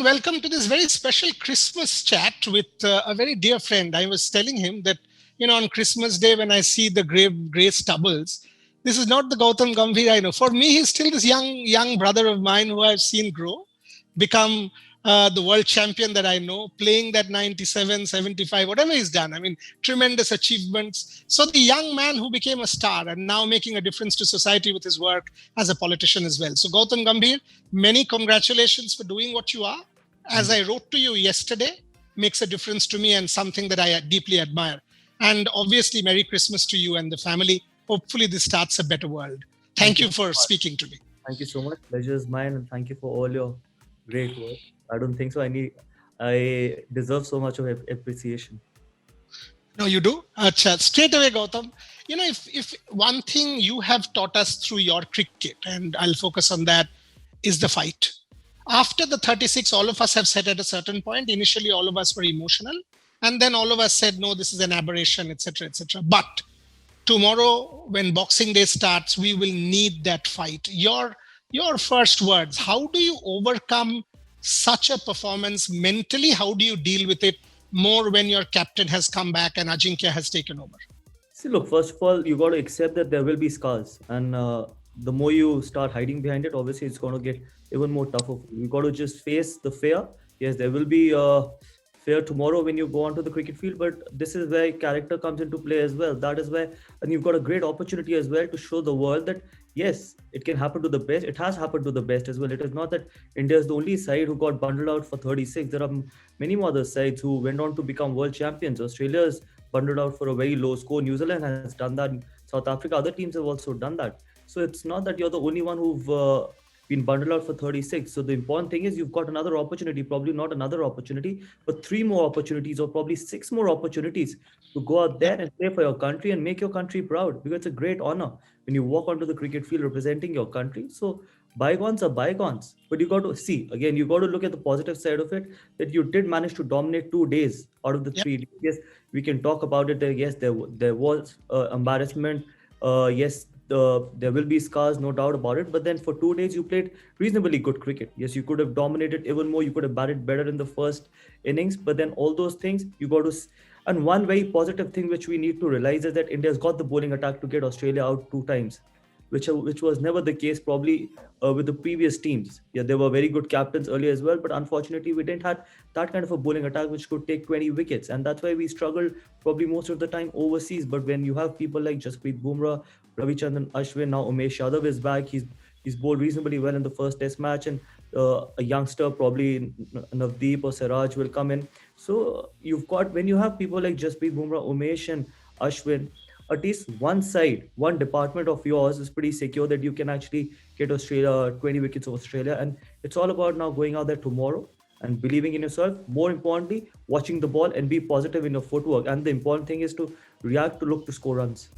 welcome to this very special Christmas chat with a very dear friend. I was telling him that, on Christmas Day, when I see the gray stubbles, this is not the Gautam Gambhir I know. For me, he's still this young brother of mine who I've seen grow, become the world champion that I know, playing that 97, 75, whatever he's done. I mean, tremendous achievements. So the young man who became a star and now making a difference to society with his work as a politician as well. So Gautam Gambhir, many congratulations for doing what you are. As I wrote to you yesterday, makes a difference to me and something that I deeply admire. And obviously, Merry Christmas to you and the family. Hopefully, this starts a better world. Thank you for speaking to me. Thank you so much. Pleasure is mine, and thank you for all your great work. I don't think so. I deserve so much of appreciation. No, you do. Achha, straight away, Gautam. If one thing you have taught us through your cricket, and I'll focus on that, is the fight. After the 36, all of us have said at a certain point, initially all of us were emotional. And then all of us said, no, this is an aberration, etc., etc. But tomorrow, when Boxing Day starts, we will need that fight. Your first words, how do you overcome such a performance mentally? How do you deal with it more when your captain has come back and Ajinkya has taken over? See, look, first of all, you got to accept that there will be scars. And the more you start hiding behind it, obviously it's going to get even more tougher. You got to just face the fear. Yes, there will be fear tomorrow when you go onto the cricket field, but this is where character comes into play as well. That is where, and you've got a great opportunity as well to show the world that yes, it can happen to the best. It has happened to the best as well. It is not that India is the only side who got bundled out for 36. There are many more other sides who went on to become world champions. Australia is bundled out for a very low score. New Zealand has done that. South Africa, other teams have also done that. So it's not that you're the only one who've been bundled out for 36. So the important thing is you've got another opportunity, probably not another opportunity, but 3 more opportunities or probably 6 more opportunities to go out there and play for your country and make your country proud, because it's a great honor when you walk onto the cricket field representing your country. So bygones are bygones, but you got to see, again, you got to look at the positive side of it, that you did manage to dominate 2 days out of the 3. Yes, we can talk about it. Yes, there was embarrassment. Yes, there will be scars, no doubt about it. But then for 2 days, you played reasonably good cricket. Yes, you could have dominated even more. You could have batted better in the first innings. But then all those things, you got to... And one very positive thing which we need to realize is that India's got the bowling attack to get Australia out 2 times, which was never the case probably with the previous teams. Yeah, there were very good captains earlier as well, but unfortunately we didn't have that kind of a bowling attack which could take 20 wickets, and that's why we struggled probably most of the time overseas. But when you have people like Jasprit Bumrah, Ravichandran Ashwin, now Umesh Yadav is back. He's bowled reasonably well in the first test match, and a youngster, probably Navdeep or Siraj, will come in. So you've got, when you have people like Jasprit Bumrah, Umesh and Ashwin, at least one side, one department of yours is pretty secure that you can actually get Australia 20 wickets of Australia. And it's all about now going out there tomorrow and believing in yourself. More importantly, watching the ball and be positive in your footwork. And the important thing is to react to look to score runs.